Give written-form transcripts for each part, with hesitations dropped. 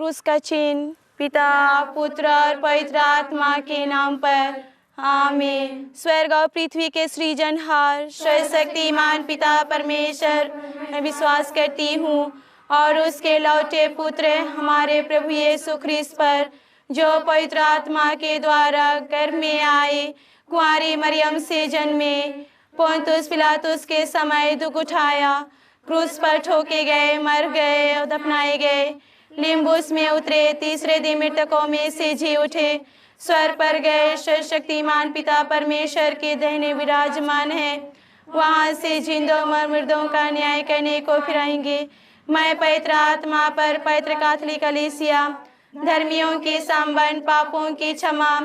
क्रूस का चिन्ह। पिता, पुत्र और पवित्र आत्मा के नाम पर आमीन। स्वर्ग और पृथ्वी के सृजनहार सर्वशक्तिमान पिता परमेश्वर मैं विश्वास करती हूँ और उसके लौटे पुत्र हमारे प्रभु यीशु ख्रिस्त पर, जो पवित्र आत्मा के द्वारा गर्भ में आए, कुंवारी मरियम से जन्मे, पोंतुस पिलातुस के समय दुख उठाया, क्रूस पर ठोके गए, मर गए और दफनाए गए, लिम्बुस में उतरे, तीसरे दिन मृतकों में से जी उठे, स्वर पर गए, सर्वशक्तिमान पिता परमेश्वर के दाहिने विराजमान है, वहां से जिंदों और मुर्दों का न्याय करने को फिर आएंगे। मैं पवित्र आत्मा पर, पवित्र कैथोलिक कलीसिया, धर्मियों के संबंध, पापों की क्षमा,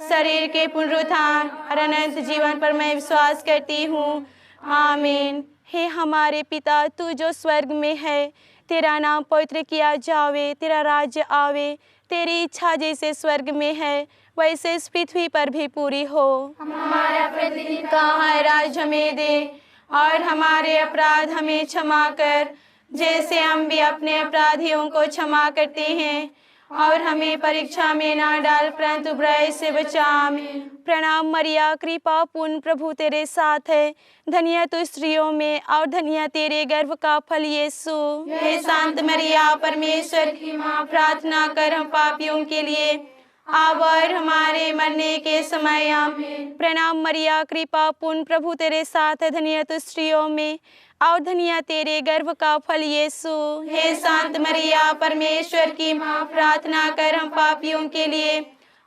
शरीर के पुनरुत्थान और अनंत जीवन पर मैं विश्वास करती हूँ। आमीन। हे हमारे पिता, तू जो स्वर्ग में है, तेरा नाम पवित्र किया जावे, तेरा राज्य आवे, तेरी इच्छा जैसे स्वर्ग में है वैसे इस पृथ्वी पर भी पूरी हो। हमारा प्रतिदिन का राज हमें दे और हमारे अपराध हमें क्षमा कर, जैसे हम भी अपने अपराधियों को क्षमा करते हैं, और हमें परीक्षा में ना डाल परंतु बुराई से बचा। आमीन। प्रणाम मरिया, कृपा पूर्ण प्रभु तेरे साथ है, धन्य तू स्त्रियों में और धन्य तेरे गर्भ का फल यीशु। हे शांत मरिया, परमेश्वर की माँ, प्रार्थना कर हम पापियों के लिए अब और हमारे मरने के समय। आमीन। प्रणाम मरिया, कृपा पूर्ण प्रभु तेरे साथ है, धन्य तू स्त्रियों में और धन्य तेरे गर्भ का फल यीशु। हे शांत मरिया, परमेश्वर की माँ, प्रार्थना कर हम पापियों के लिए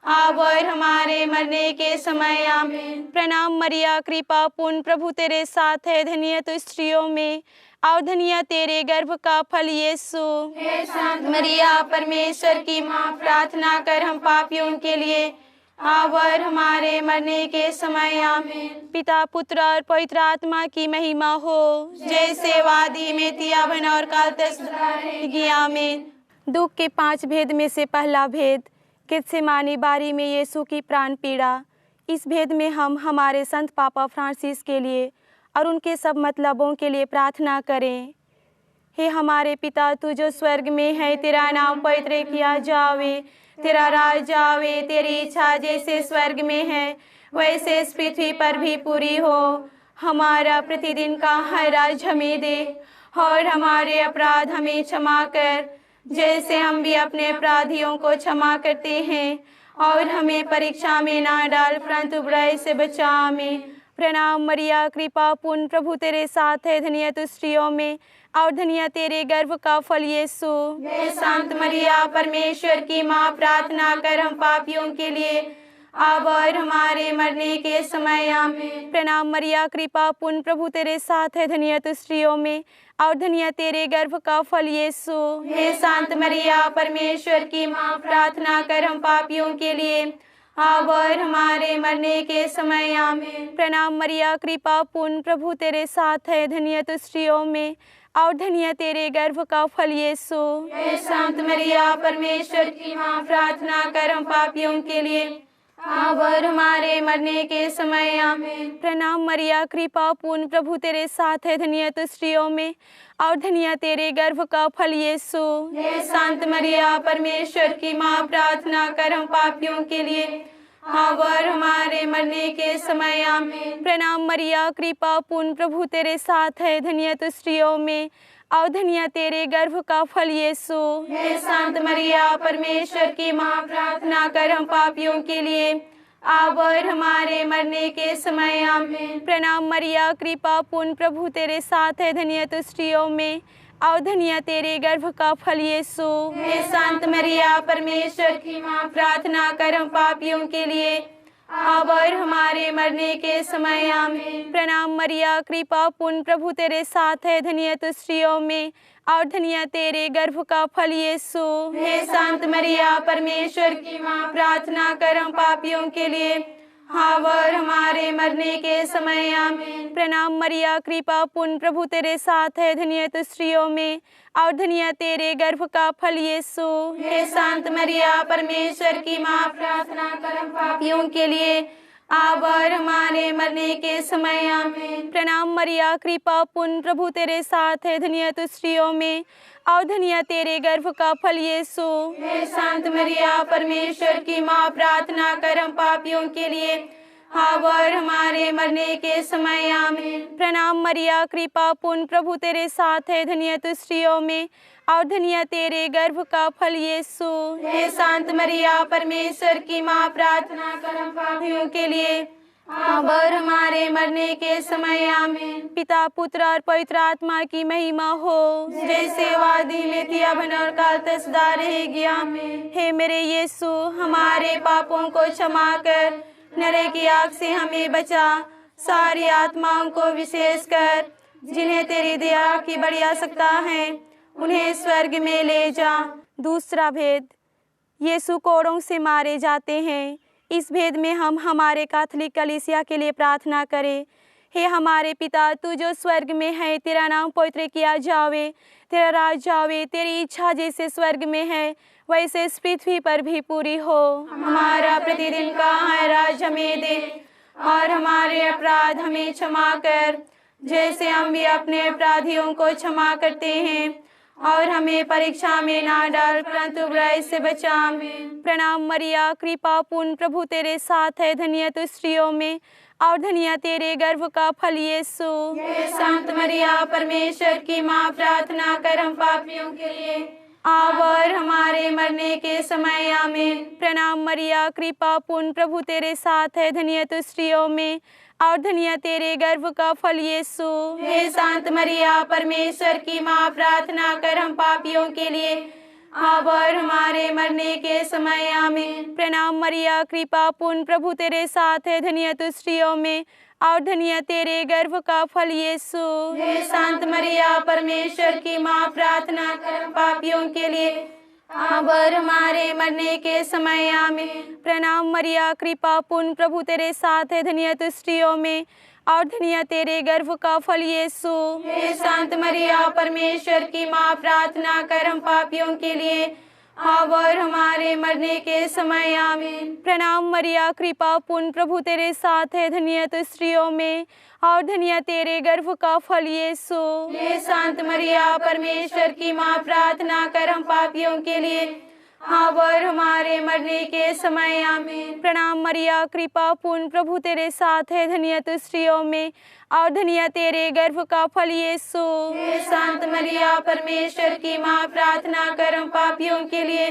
अब और हमारे मरने के समय। आमीन। प्रणाम मरिया, कृपा पूर्ण प्रभु तेरे साथ है, धन्य तू स्त्रियों में और धन्य तेरे गर्भ का फल यीशु। हे शांत मरिया, परमेश्वर की माँ, प्रार्थना कर हम पापियों के लिए अब और हमारे मरने के समय। आमीन। पिता, पुत्र और पवित्र आत्मा की महिमा हो, जैसे वादी में थी अब और काल तक सदा रहेगी। आमीन। दुख के 5 भेद में से पहला भेद, गेत्सेमानी बारी में यीशु की प्राण पीड़ा। इस भेद में हम हमारे संत पापा फ्रांसिस के लिए और उनके सब मतलबों के लिए प्रार्थना करें। हे हमारे पिता, तू जो स्वर्ग में है, तेरा नाम पवित्र किया जावे, तेरा राज आवे, तेरी इच्छा जैसे स्वर्ग में है वैसे इस पृथ्वी पर भी पूरी हो। हमारा प्रतिदिन का हर राज हमें दे और हमारे अपराध हमें क्षमा कर, जैसे हम भी अपने अपराधियों को क्षमा करते हैं, और हमें परीक्षा में ना डाल परंतु बुराई से बचा। आमीन। प्रणाम मरिया, कृपा पूर्ण प्रभु तेरे साथ है, धन्य तू स्त्रियों में और धन्य तेरे गर्भ का फल यीशु। हे शांत मरिया, परमेश्वर की माँ, प्रार्थना कर हम पापियों के लिए अब और हमारे मरने के समय। आमीन। प्रणाम मरिया, कृपा पूर्ण प्रभु तेरे साथ है, धन्य तू स्त्रियों में और धन्य तेरे गर्भ का फल यीशु। हे शांत मरिया, परमेश्वर की माँ, प्रार्थना कर हम पापियों के लिए अब और हमारे मरने के समय। आमीन। प्रणाम मरिया, कृपा पूर्ण प्रभु तेरे साथ है, धन्य तू स्त्रियों में और धन्य तेरे गर्भ का फल यीशु। हे शांत मरिया, परमेश्वर की माँ, प्रार्थना कर हम पापियों के लिए अब और हमारे मरने के समय। आमीन। प्रणाम मरिया, कृपा पूर्ण प्रभु तेरे साथ है, धन्य तू स्त्रियों में और धन्य तेरे गर्भ का फल यीशु। हे शांत मरिया, परमेश्वर की माँ, प्रार्थना कर हम पापियों के लिए अब और हमारे मरने के समय। आमीन। प्रणाम मरिया, कृपा पूर्ण प्रभु तेरे साथ है, धन्य तू स्त्रियों में और धन्य तेरे गर्भ का फल यीशु। हे शांत मरिया, परमेश्वर की माँ, प्रार्थना कर हम पापियों के लिए अब और हमारे मरने के समय। आमीन। प्रणाम मरिया, कृपा पूर्ण प्रभु तेरे साथ है, धन्य तू स्त्रियों में और धन्य तेरे गर्भ का फल यीशु। हे शांत मरिया, परमेश्वर की माँ, प्रार्थना कर हम पापियों के लिए अब और हमारे मरने के समय। आमीन। प्रणाम मरिया, कृपा पूर्ण प्रभु तेरे साथ है, धन्य तू स्त्रियों में और धन्य तेरे गर्भ का फल यीशु। हे शांत मरिया, परमेश्वर की माँ, प्रार्थना कर हम पापियों के लिए अब और हमारे मरने के समय। आमीन। प्रणाम मरिया, कृपा पूर्ण प्रभु तेरे साथ है, धन्य तू स्त्रियों में और धन्य तेरे गर्भ का फल यीशु। हे शांत मरिया, परमेश्वर की माँ, प्रार्थना कर हम पापियों के लिए अब और हमारे मरने के समय आमीन। प्रणाम मरिया, कृपा पूर्ण, प्रभु तेरे साथ है, धन्य तू स्त्रियों में और धन्य तेरे गर्भ का फल यीशु। हे संत मरिया, परमेश्वर की माँ, प्रार्थना कर हम पापियों के लिए अब और हमारे मरने के समय आमीन। प्रणाम मरिया, कृपा पूर्ण, प्रभु तेरे साथ है, धन्य तू स्त्रियों में और धन्य तेरे गर्भ का फल यीशु। हे संत मरिया, परमेश्वर की माँ, प्रार्थना कर हम पापियों के लिए अब और हमारे मरने के समय आमीन। पिता, पुत्र और पवित्र आत्मा की महिमा हो, जैसे वादी में थी अब और काल तक सदा रहेगी आमीन। हे मेरे यीशु, हमारे पापों को क्षमा कर, नरक की आग से हमें बचा, सारी आत्माओं को विशेष कर जिन्हें तेरी दया की बड़ी आवश्यकता है, उन्हें स्वर्ग में ले जा। दूसरा भेद, यीशु कोड़ों से मारे जाते हैं। इस भेद में हम हमारे कैथोलिक कलीसिया के लिए प्रार्थना करें। हे हमारे पिता, तू जो स्वर्ग में है, तेरा नाम पवित्र किया जावे, तेरा राज आवे, तेरी इच्छा जैसे स्वर्ग में है वैसे इस पृथ्वी पर भी पूरी हो। हमारा प्रतिदिन का आहार हमें दे और हमारे अपराध हमें क्षमा कर, जैसे हम भी अपने अपराधियों को क्षमा करते हैं, और हमें परीक्षा में ना डाल परंतु बुराई से बचा। प्रणाम मरिया, कृपा पूर्ण, प्रभु तेरे साथ है, धन्य तू स्त्रियों में और धन्य तेरे गर्भ का फल यीशु। हे संत मरिया, परमेश्वर की माँ, प्रार्थना कर हम पापियों के लिए अब और हमारे मरने के समय आमीन। प्रणाम मरिया, कृपा पूर्ण, प्रभु तेरे साथ है, धन्य तू स्त्रियों में और धन्य तेरे गर्भ का फल यीशु। हे संत मरिया, परमेश्वर की माँ, प्रार्थना कर हम पापियों के लिए अब और हमारे मरने के समय आमीन। प्रणाम मरिया, कृपा पूर्ण, प्रभु तेरे साथ है, धन्य तू स्त्रियों में और धन्य तेरे गर्भ का फल यीशु। हे संत मरिया, परमेश्वर की माँ, प्रार्थना कर हम पापियों के लिए अब और हमारे मरने के समय आमीन। प्रणाम मरिया, कृपा पूर्ण, प्रभु तेरे साथ है, धन्य तू स्त्रियों में और धन्य तेरे गर्भ का फल यीशु। हे संत मरिया, परमेश्वर की माँ, प्रार्थना कर हम पापियों के लिए अब और हमारे मरने के समय आमीन। प्रणाम मरिया, कृपा पूर्ण, प्रभु तेरे साथ है, धन्य तू स्त्रियों में और धन्य तेरे गर्भ का फल यीशु। हे संत मरिया, परमेश्वर की माँ, प्रार्थना कर हम पापियों के लिए अब और हमारे मरने के समय आमीन। प्रणाम मरिया, कृपा पूर्ण, प्रभु तेरे साथ है, धन्य तू स्त्रियों में और धन्य तेरे गर्भ का फल यीशु। हे संत मरिया, परमेश्वर की माँ, प्रार्थना कर हम पापियों के लिए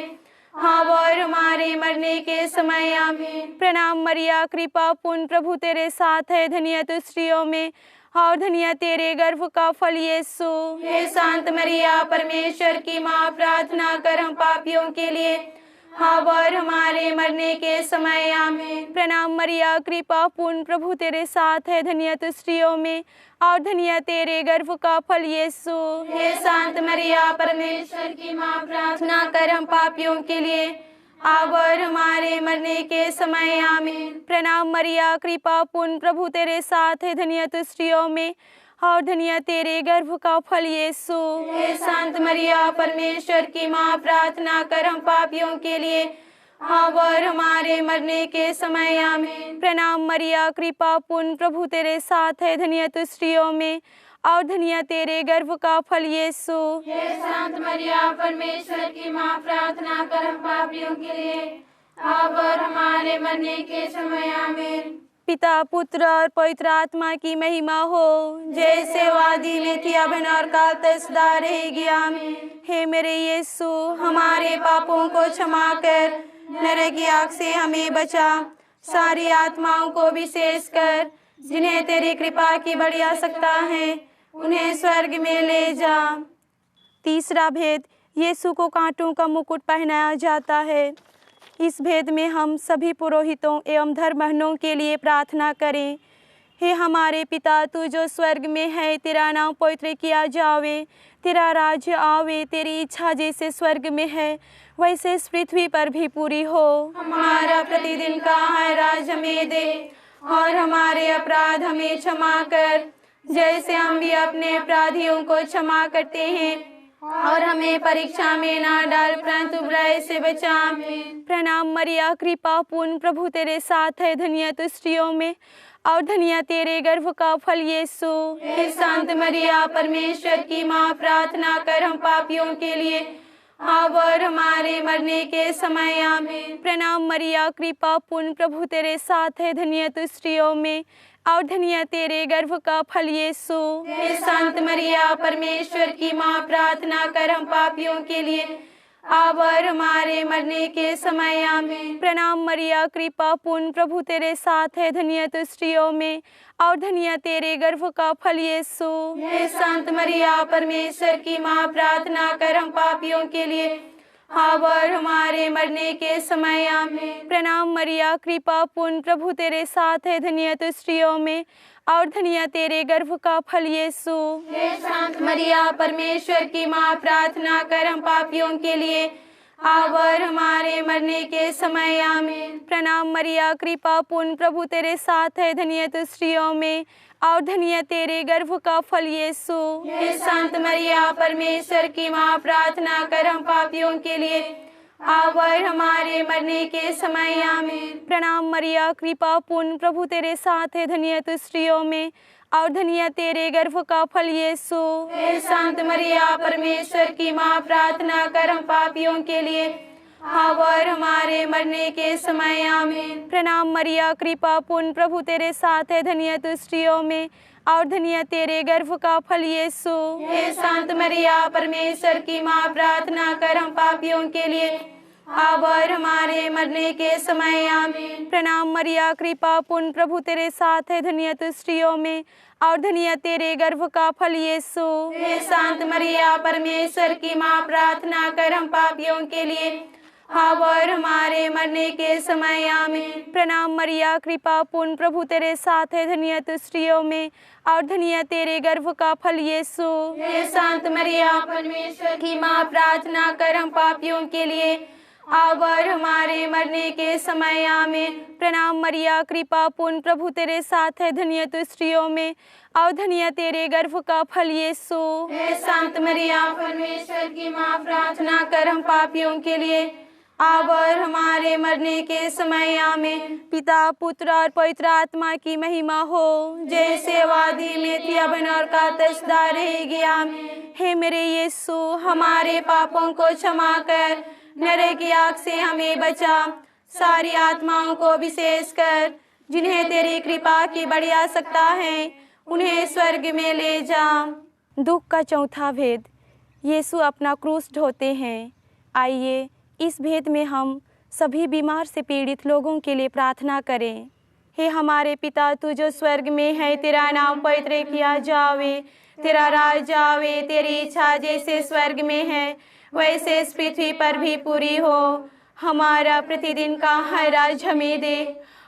अब और हमारे मरने के समय आमीन। प्रणाम मरिया, कृपा पूर्ण, प्रभु तेरे साथ है, धन्य तू स्त्रियों में और धन्य तेरे गर्भ का फल यीशु। हे संत मरिया, परमेश्वर की माँ, प्रार्थना कर हम पापियों के लिए अब और हमारे मरने के समय आमीन। प्रणाम मरिया, कृपा पूर्ण, प्रभु तेरे साथ है, धन्य तू स्त्रियों में और धन्य तेरे गर्भ का फल यीशु। हे संत मरिया, परमेश्वर की माँ, प्रार्थना कर हम पापियों के लिए अब और हमारे मरने के समय आमीन। प्रणाम मरिया, कृपा पूर्ण, प्रभु तेरे साथ है, धन्य तू स्त्रियों में और धन्य तेरे गर्भ का फल यीशु। हे संत मरिया, परमेश्वर की माँ, प्रार्थना कर हम पापियों के लिए अब और हमारे मरने के समय आमीन। प्रणाम मरिया, कृपा पूर्ण, प्रभु तेरे साथ है, धन्य तू स्त्रियों में और धन्य तेरे गर्भ का फल यीशु। हे संत मरिया, परमेश्वर की माँ, प्रार्थना कर हम पापियों के लिए अब और हमारे मरने के समय आमीन। पिता, पुत्र और पवित्र आत्मा की महिमा हो, जैसे वादी में थी अब और काल तक सदा रहेगी आमीन। हे मेरे यीशु, हमारे पापों को क्षमा कर, नरक की आग से हमें बचा, सारी आत्माओं को विशेष कर जिन्हें तेरी कृपा की बड़ी आवश्यकता है, उन्हें स्वर्ग में ले जा। तीसरा भेद, यीशु को कांटों का मुकुट पहनाया जाता है। इस भेद में हम सभी पुरोहितों एवं धर्महनों के लिए प्रार्थना करें। हे हमारे पिता, तू जो स्वर्ग में है, तेरा नाम पवित्र किया जावे, तेरा राज्य आवे, तेरी इच्छा जैसे स्वर्ग में है वैसे इस पृथ्वी पर भी पूरी हो। हमारा प्रतिदिन का आहार हमें दे और हमारे अपराध हमें क्षमा कर, जैसे हम भी अपने अपराधियों को क्षमा करते हैं, और हमें परीक्षा में ना डाल, परंतु बुराई से बचा। प्रणाम मरिया, कृपा पूर्ण, प्रभु तेरे साथ है, धन्य तू स्त्रियों में और धन्य तेरे गर्भ का फल यीशु। हे संत मरिया, परमेश्वर की माँ, प्रार्थना कर हम पापियों के लिए, अब और हमारे मरने के समय आमीन। प्रणाम मरिया, कृपा पूर्ण, प्रभु तेरे साथ है, धन्य तू स्त्रियों में और धन्य तेरे गर्भ का फल यीशु। हे संत मरिया, परमेश्वर की माँ, प्रार्थना कर हम पापियों के लिए, अब और हमारे मरने के समय आमीन। प्रणाम मरिया, कृपा पूर्ण, प्रभु तेरे साथ है, धन्य तू स्त्रियों में और धन्य तेरे गर्भ का फल यीशु। हे संत मरिया, परमेश्वर की माँ, प्रार्थना कर हम पापियों के लिए, अब और हमारे मरने के समय आमीन। प्रणाम मरिया, कृपा पूर्ण, प्रभु तेरे साथ है, धन्य तू स्त्रियों में और धन्य तेरे गर्भ का फल यीशु। हे संत मरिया, परमेश्वर की माँ, प्रार्थना कर हम पापियों के लिए, अब और हमारे मरने के समय आमीन। प्रणाम मरिया, कृपा पूर्ण, प्रभु तेरे साथ है, धन्य तू स्त्रियों में और धन्य तेरे गर्भ का फल यीशु। हे संत मरिया, परमेश्वर की माँ, प्रार्थना कर हम पापियों के लिए, अब और हमारे मरने के समय आमीन। प्रणाम मरिया, कृपा पूर्ण, प्रभु तेरे साथ है, धन्य तू स्त्रियों में और धन्य तेरे गर्भ का फल यीशु। हे संत मरिया, परमेश्वर की माँ, प्रार्थना कर हम पापियों के लिए, अब और हमारे मरने के समय आमीन। प्रणाम मरिया, कृपा पूर्ण, प्रभु तेरे साथ है, धन्य तू स्त्रियों में और धन्य तेरे गर्भ का फल यीशु। हे संत मरिया, परमेश्वर की माँ, प्रार्थना कर हम पापियों के लिए, अब और हमारे मरने के समय आमीन। प्रणाम मरिया, कृपा पूर्ण, प्रभु तेरे साथ है, धन्य तू स्त्रियों में और धन्य तेरे गर्भ का फल यीशु। हे संत मरिया, परमेश्वर की माँ, प्रार्थना कर हम पापियों के लिए, अब और हमारे मरने के समय आमीन। प्रणाम मरिया, कृपा पूर्ण, प्रभु तेरे साथ है, धन्य तू स्त्रियों में और धन्य तेरे गर्भ का फल यीशु। हे संत मरिया, परमेश्वर की माँ, प्रार्थना कर हम पापियों के लिए, अब और हमारे मरने के समय आमीन। प्रणाम मरिया, कृपा पूर्ण, प्रभु तेरे साथ है, धन्य तू स्त्रियों में और धन्य तेरे गर्भ का फल यीशु। हे संत मरिया, परमेश्वर की माँ, प्रार्थना कर हम पापियों के लिए, अब और हमारे मरने के समय आमीन। पिता, पुत्र और पवित्र आत्मा की महिमा हो, जैसे वादी में थी, अब और का तसदा रहेगी आमीन। हे मेरे यीशु, हमारे पापों को क्षमा कर, नरक की आग से हमें बचा, सारी आत्माओं को विशेष कर जिन्हें तेरी कृपा की बड़ी आवश्यकता है, उन्हें स्वर्ग में ले जा। दुख का चौथा भेद, यीशु अपना क्रूस ढोते हैं। आइए इस भेद में हम सभी बीमार से पीड़ित लोगों के लिए प्रार्थना करें। हे हमारे पिता, तू जो स्वर्ग में है, तेरा नाम पवित्र किया जावे, तेरा राज आवे, तेरी इच्छा जैसे स्वर्ग में है वैसे इस पृथ्वी पर भी पूरी हो। हमारा प्रतिदिन का हर आज हमें दे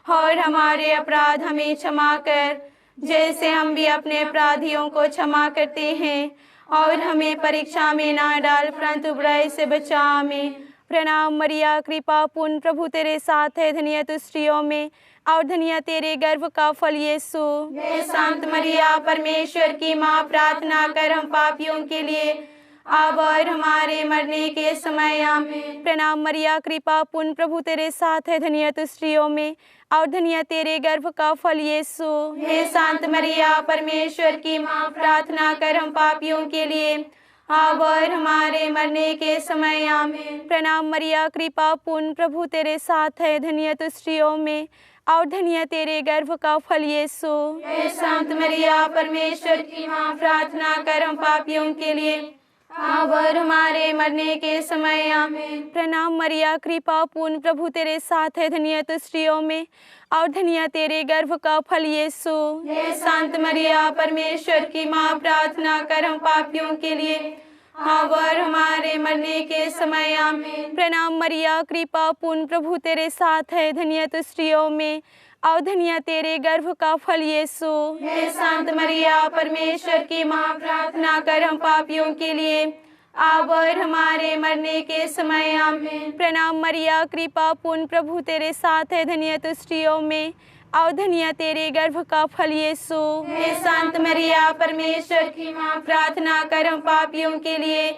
और हमारे अपराध हमें क्षमा कर, जैसे हम भी अपने अपराधियों को क्षमा करते हैं, और हमें परीक्षा में ना डाल, परंतु बुराई से बचा। आमीन। प्रणाम मरिया, कृपा पूर्ण, प्रभु तेरे साथ है, धन्य तू स्त्रियों में और धन्य तेरे गर्भ का फल यीशु। हे संत मरिया, परमेश्वर की माँ, प्रार्थना कर हम पापियों के लिए, अब और हमारे मरने के समय आमीन। प्रणाम मरिया, कृपा पूर्ण, प्रभु तेरे साथ है, धन्य तू स्त्रियों में और धन्य तेरे गर्भ का फल यीशु। हे संत मरिया, परमेश्वर की माँ, प्रार्थना कर हम पापियों के लिए, अब और हमारे मरने के समय आमीन। प्रणाम मरिया, कृपा पूर्ण, प्रभु तेरे साथ है, धन्य तू स्त्रियों में और धन्य तेरे गर्भ का फल यीशु। हे संत मरिया, परमेश्वर की माँ, प्रार्थना कर हम पापियों के लिए, अब और हमारे मरने के समय आमीन। प्रणाम मरिया, कृपा पूर्ण, प्रभु तेरे साथ है, धन्य तू स्त्रियों में और धन्य तेरे गर्भ का फल यीशु। हे संत मरिया, परमेश्वर की माँ, प्रार्थना कर हम पापियों के लिए, अब और हमारे मरने के समय आमीन। प्रणाम मरिया, कृपा पूर्ण, प्रभु तेरे साथ है, धन्य तू स्त्रियों में और धन्य तेरे गर्भ का फल यीशु। हे संत मरिया, परमेश्वर की माँ, प्रार्थना कर हम पापियों के लिए, अब और हमारे मरने के समय आमीन। प्रणाम मरिया, कृपा पूर्ण, प्रभु तेरे साथ है, धन्य तू स्त्रियों में और धन्य तेरे गर्भ का फल यीशु। हे संत मरिया, परमेश्वर की माँ, प्रार्थना कर हम पापियों के लिए,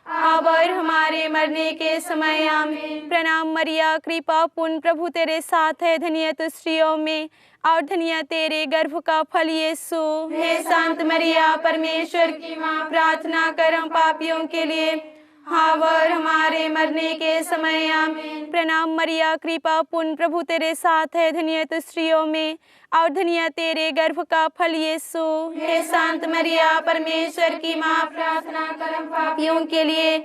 अब और हमारे मरने के समय आमीन। प्रणाम मरिया, कृपा पूर्ण, प्रभु तेरे साथ है, धन्य तू स्त्रियों में और धन्य तेरे गर्भ का फल यीशु। हे संत मरिया, परमेश्वर की माँ, प्रार्थना कर हम पापियों के लिए, अब और हमारे मरने के समय आमीन। प्रणाम मरिया, कृपा पूर्ण, प्रभु तेरे साथ है, धन्य तू स्त्रियों में और धन्य तेरे गर्भ का फल यीशु। हे संत मरिया, परमेश्वर की माँ, प्रार्थना कर हम पापियों के लिए,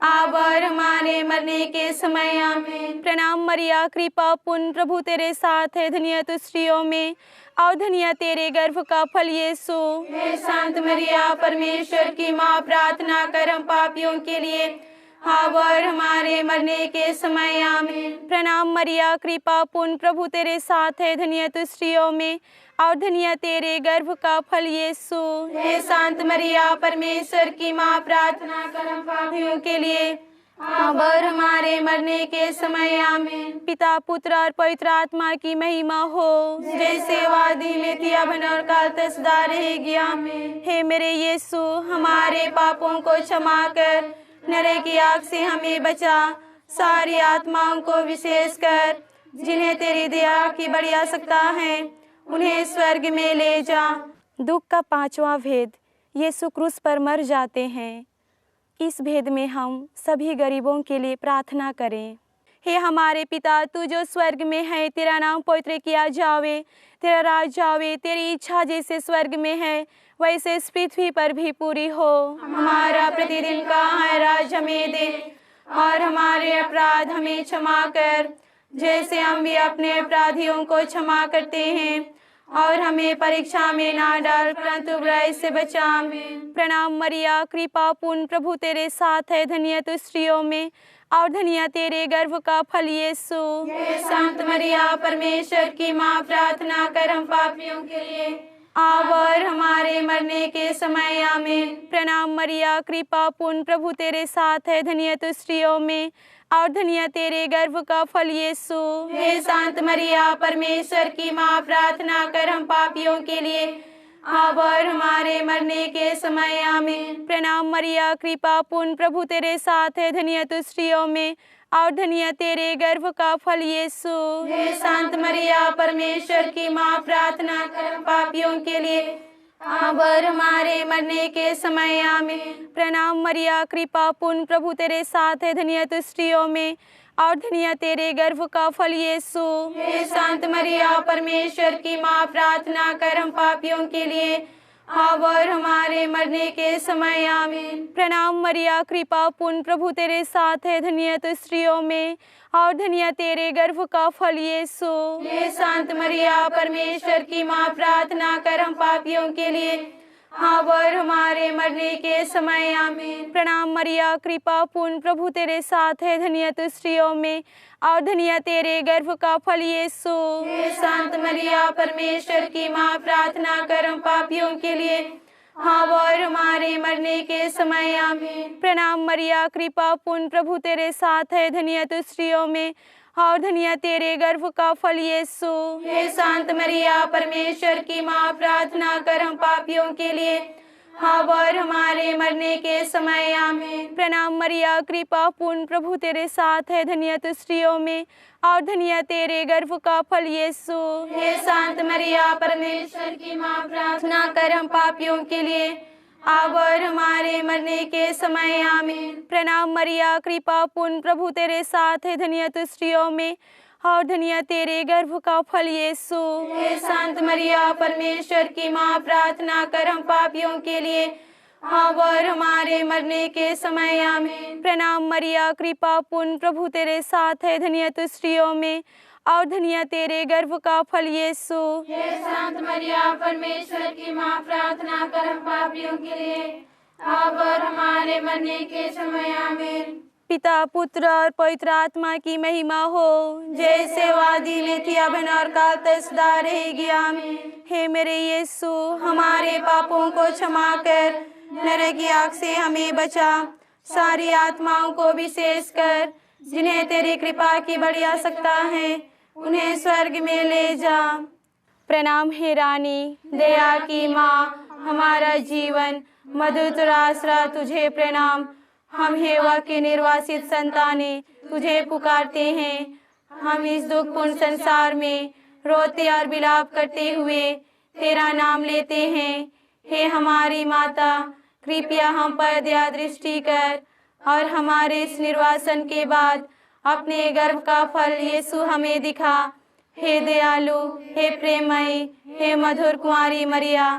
अब और हमारे मरने के समय आमीन। प्रणाम मरिया, कृपा पूर्ण, प्रभु तेरे साथ है, धन्य तू स्त्रियों में और धन्य तेरे गर्भ का फल यीशु। हे संत मरिया, परमेश्वर की माँ, प्रार्थना कर हम पापियों के लिए, अब और हमारे मरने के समय आमीन। प्रणाम मरिया, कृपा पूर्ण, प्रभु तेरे साथ है, धन्य तू स्त्रियों में और धन्य तेरे गर्भ का फल यीशु। हे संत मरिया, परमेश्वर की माँ, प्रार्थना कर हम पापियों के लिए, अब और हमारे मरने के समय आमीन। पिता, पुत्र और पवित्र आत्मा की महिमा हो, जैसे वादी में थी, अब और काल तक सदा रहेगी आमीन। हे मेरे यीशु, हमारे पापों को क्षमा कर, नरक की आग से हमें बचा, सारी आत्माओं को विशेष कर जिन्हें तेरी दया की बड़ी आवश्यकता है, उन्हें स्वर्ग में ले जा। दुख का पांचवा भेद, यीशु क्रूस पर मर जाते हैं। इस भेद में हम सभी गरीबों के लिए प्रार्थना करें। हे हमारे पिता, तू जो स्वर्ग में है, तेरा नाम पवित्र किया जावे, तेरा राज आवे, तेरी इच्छा जैसे स्वर्ग में है वैसे इस पृथ्वी पर भी पूरी हो। हमारा प्रतिदिन का आहार हमें दे, और हमारे अपराध हमें क्षमा कर, जैसे हम भी अपने अपराधियों को क्षमा करते हैं, और हमें परीक्षा में ना डाल, परंतु बुराई से बचा। आमीन। प्रणाम मरिया, कृपा पूर्ण, प्रभु तेरे साथ है, धन्य तू स्त्रियों में और धन्य तेरे गर्भ का फल यीशु। हे संत मरिया, परमेश्वर की माँ, प्रार्थना कर हम पापियों के लिए, अब और हमारे मरने के समय आमीन। प्रणाम मरिया, कृपा पूर्ण, प्रभु तेरे साथ है, धन्य तू स्त्रियों में और धन्य तेरे गर्भ का फल यीशु। हे संत मरिया, परमेश्वर की माँ, प्रार्थना कर हम पापियों के लिए, अब और हमारे मरने के समय आमीन। प्रणाम मरिया, कृपा पूर्ण, प्रभु तेरे साथ है, धन्य तू स्त्रियों में और धन्य तेरे गर्भ का फल यीशु। हे संत मरिया, परमेश्वर की माँ, प्रार्थना कर पापियों के लिए, अब और हमारे मरने के समय आमीन। प्रणाम मरिया, कृपा पूर्ण, प्रभु तेरे साथ है, धन्य तू स्त्रियों में और धन्य तेरे गर्भ का फल यीशु। हे संत मरिया, परमेश्वर की माँ, प्रार्थना कर हम पापियों के लिए, अब और हमारे मरने के समय आमीन। प्रणाम मरिया, कृपा पूर्ण, प्रभु तेरे साथ है, धन्य तू स्त्रियों में और धन्य तेरे गर्भ का फल यीशु। हे संत मरिया, परमेश्वर की माँ, प्रार्थना कर हम पापियों के लिए, अब और हमारे मरने के समय आमीन। प्रणाम मरिया, कृपा पूर्ण, प्रभु तेरे साथ है, धन्य तू स्त्रियों में और धन्य तेरे गर्भ का फल यीशु। हे संत मरिया, परमेश्वर की माँ, प्रार्थना कर हम पापियों के लिए, अब और हमारे मरने के समय आमीन। प्रणाम मरिया, कृपा पूर्ण, प्रभु तेरे साथ है, धन्य तू स्त्रियों में और धन्य तेरे गर्भ का फल यीशु। हे संत मरिया, परमेश्वर की माँ, प्रार्थना कर हम पापियों के लिए, अब और हमारे मरने के समय आमीन। प्रणाम मरिया, कृपा पूर्ण, प्रभु तेरे साथ है, धन्य तू स्त्रियों में और धन्य तेरे गर्भ का फल यीशु। हे संत मरिया, परमेश्वर की माँ, प्रार्थना कर हम पापियों के लिए, अब और हमारे मरने के समय आमीन। प्रणाम मरिया, कृपा पूर्ण, प्रभु तेरे साथ है, धन्य तू स्त्रियों में और धन्य तेरे गर्भ का फल यीशु। हे संत मरिया, परमेश्वर की माँ, प्रार्थना कर हम पापियों के लिए, अब और हमारे मरने के समय आमीन। प्रणाम मरिया, कृपा पूर्ण, प्रभु तेरे साथ है, धन्य तू स्त्रियों में और धन्य तेरे गर्भ का फल यीशु। हे संत मरिया, परमेश्वर की माँ, प्रार्थना कर हम पापियों के लिए, अब और हमारे मरने के समय आमीन। पिता, पुत्र और पवित्र आत्मा की महिमा हो, जैसे वादी में थी, अब और काल तक सदा रहेगी आमीन। हे मेरे यीशु, हमारे पापों को क्षमा कर, नरक की आग से हमें बचा, सारी आत्माओं को विशेष कर जिन्हें तेरी कृपा की बड़ी आवश्यकता है, उन्हें स्वर्ग में ले जा। प्रणाम हे रानी, दया की माँ, हमारा जीवन मधुर आसरा तुझे प्रणाम। हम हेवा के निर्वासित संताने तुझे पुकारते हैं। हम इस दुखपूर्ण संसार में रोते और विलाप करते हुए तेरा नाम लेते हैं। हे हमारी माता, कृपया हम पर दया दृष्टि कर और हमारे इस निर्वासन के बाद अपने गर्भ का फल यीशु हमें दिखा। हे दयालु, हे प्रेममयी, हे मधुर कुंवारी मरिया।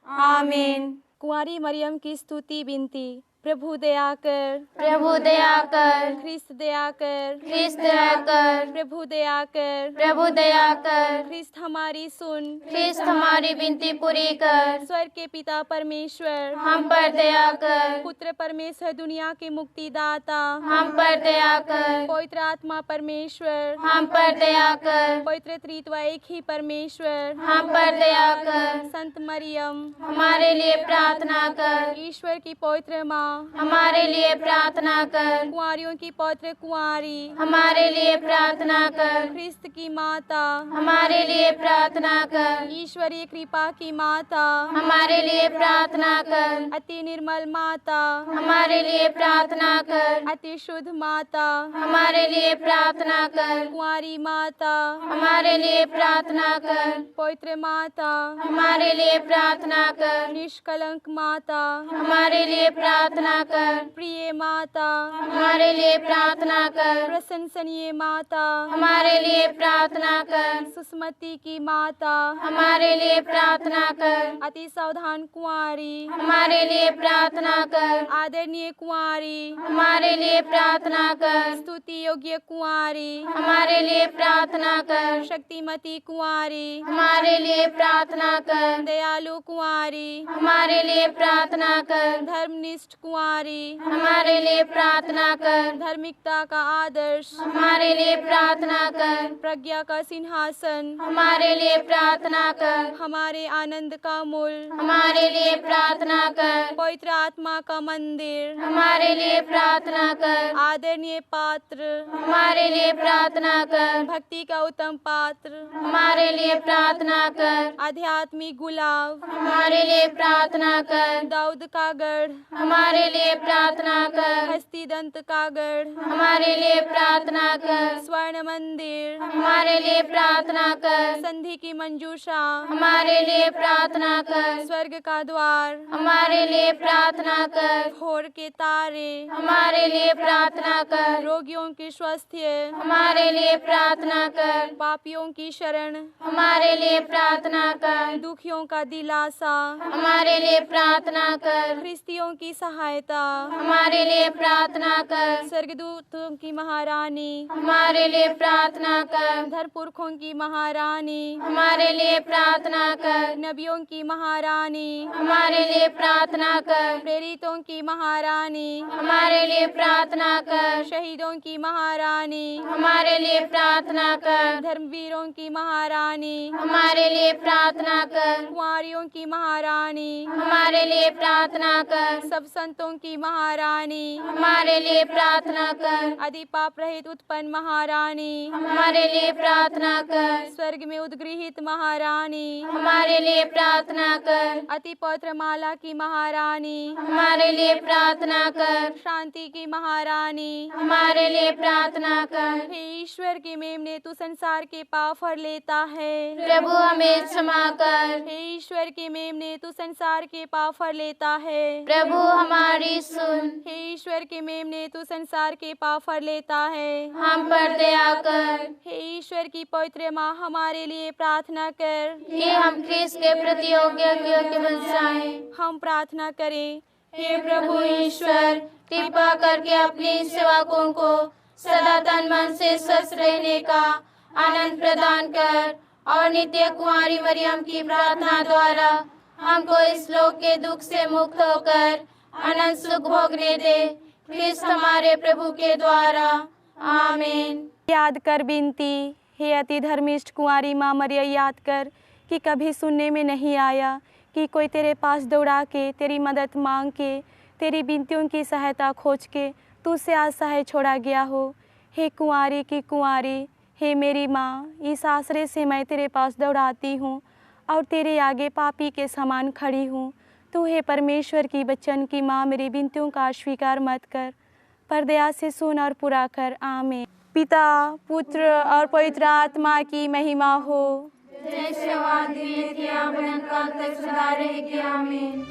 आमीन। कुंवारी मरियम की स्तुति विनती। प्रभु दया कर, प्रभु दया कर, ख्रिस्त दया कर, ख्रिस्त दया कर, प्रभु दया कर, प्रभु दया कर, ख्रिस्त हमारी सुन, ख्रिस्त हमारी विनती पूरी कर। स्वर्ग के पिता परमेश्वर, हम पर दया कर, पुत्र परमेश्वर दुनिया के मुक्तिदाता, हम पर दया कर, पवित्र आत्मा परमेश्वर, हम पर दया कर, पवित्र त्रित्व एक ही परमेश्वर, हम पर दया कर। संत मरियम, हमारे लिए प्रार्थना कर, ईश्वर की पवित्र माँ, हमारे लिए प्रार्थना कर, कुंवारियों की पवित्र कुंवारी, हमारे लिए प्रार्थना कर, ख्रिस्त की माता, हमारे लिए प्रार्थना कर, ईश्वरीय कृपा की माता, हमारे लिए प्रार्थना कर, अति निर्मल माता, हमारे लिए प्रार्थना कर, अति शुद्ध माता, हमारे लिए प्रार्थना कर, कुंवारी माता, हमारे लिए प्रार्थना कर, पवित्र माता, हमारे लिए प्रार्थना कर, निष्कलंक माता, हमारे लिए प्रार्थना कर, प्रिय माता, हमारे लिए प्रार्थना कर, प्रशंसनीय माता, हमारे लिए प्रार्थना कर, सुस्मति की माता, हमारे लिए प्रार्थना कर, अति सावधान कुंवारी, हमारे लिए प्रार्थना कर, आदरणीय कुंवारी, हमारे लिए प्रार्थना कर, स्तुति योग्य कुंवारी, हमारे लिए प्रार्थना कर, शक्तिमती कुंवारी, हमारे लिए प्रार्थना कर, दयालु कुंवारी, हमारे लिए प्रार्थना कर, धर्मनिष्ठ कुंवारी, हमारे लिए प्रार्थना कर, धार्मिकता का आदर्श, हमारे लिए प्रार्थना कर, प्रज्ञा का सिंहासन, हमारे लिए प्रार्थना कर, हमारे आनंद का मूल, हमारे लिए प्रार्थना कर, पवित्र आत्मा का मंदिर, हमारे लिए प्रार्थना कर, आदरणीय पात्र, हमारे लिए प्रार्थना कर, भक्ति का उत्तम पात्र, हमारे लिए प्रार्थना कर, आध्यात्मिक गुलाब, हमारे लिए प्रार्थना कर, दाऊद का गढ़, हमारे लिए प्रार्थना कर, हस्तिदंत का गढ़, हमारे लिए प्रार्थना कर, स्वर्ण मंदिर, हमारे लिए प्रार्थना कर, संधि की मंजूषा, हमारे लिए प्रार्थना कर, स्वर्ग का द्वार, हमारे लिए प्रार्थना कर, भोर के तारे, हमारे लिए प्रार्थना कर, रोगियों की स्वास्थ्य, हमारे लिए प्रार्थना कर, पापियों की शरण, हमारे लिए प्रार्थना कर, दुखियों का दिलासा, हमारे लिए प्रार्थना कर, ख्रिस्तियों की सहायता, हमारे लिए प्रार्थना कर, स्वर्गदूतों की महारानी, हमारे लिए प्रार्थना कर, धरपुरखों की महारानी, हमारे लिए प्रार्थना कर, नबियों की महारानी, हमारे लिए प्रार्थना कर, प्रेरितों की महारानी, हमारे लिए प्रार्थना कर, शहीदों की महारानी, हमारे लिए प्रार्थना कर, धर्मवीरों की महारानी, हमारे लिए प्रार्थना कर, कुंवारियों की महारानी, हमारे लिए प्रार्थना कर, सब संतों की महारानी, हमारे लिए प्रार्थना कर, आदि पाप रहित उत्पन्न महारानी, हमारे लिए प्रार्थना कर, स्वर्ग में उद्गृहित महारानी, हमारे लिए प्रार्थना कर, अति पवित्र माला की महारानी, हमारे लिए प्रार्थना कर, शांति की महारानी, हमारे लिए प्रार्थना कर। हे ईश्वर की मेमने तू संसार के पाप हर लेता है। प्रभु हमें क्षमा कर। हे ईश्वर की मेमने तू संसार के पाप हर लेता है। प्रभु हमारी सुन। हे ईश्वर के मेमने तू संसार के पाप हर लेता है। हम पर दया कर। हे ईश्वर की पवित्र माँ हमारे लिए प्रार्थना कर। कि हम ख्रिस्त के प्रति योग्य बन जाएं। हम प्रार्थना करें। हे प्रभु ईश्वर, कृपा करके अपने सेवकों को सदा तन मन से स्वस्थ रहने का आनंद प्रदान कर और नित्य कुंवारी मरियम की प्रार्थना द्वारा हमको इस लोक के दुख से मुक्त होकर अनंत सुख भोगने दे। ख्रिस्त हमारे प्रभु के द्वारा, आमीन। याद कर बिनती। हे अति धर्मिष्ठ कुंवारी माँ मरिया, याद कर कि कभी सुनने में नहीं आया कि कोई तेरे पास दौड़ा के तेरी मदद मांग के तेरी विनतियों की सहायता खोज के तुझसे असहाय छोड़ा गया हो। हे कुंवारी की कुंवारी, हे मेरी माँ, इस आश्रय से मैं तेरे पास दौड़ाती हूँ और तेरे आगे पापी के समान खड़ी हूँ। तू हे परमेश्वर की बच्चन की माँ, मेरी विनतियों का स्वीकार मत कर पर दया से सुन और पूरा कर। आमीन। पिता, पुत्र और पवित्र आत्मा की महिमा हो। जैसे आदि में थी, अब अनंत काल तक सदा रहेगी। आमीन।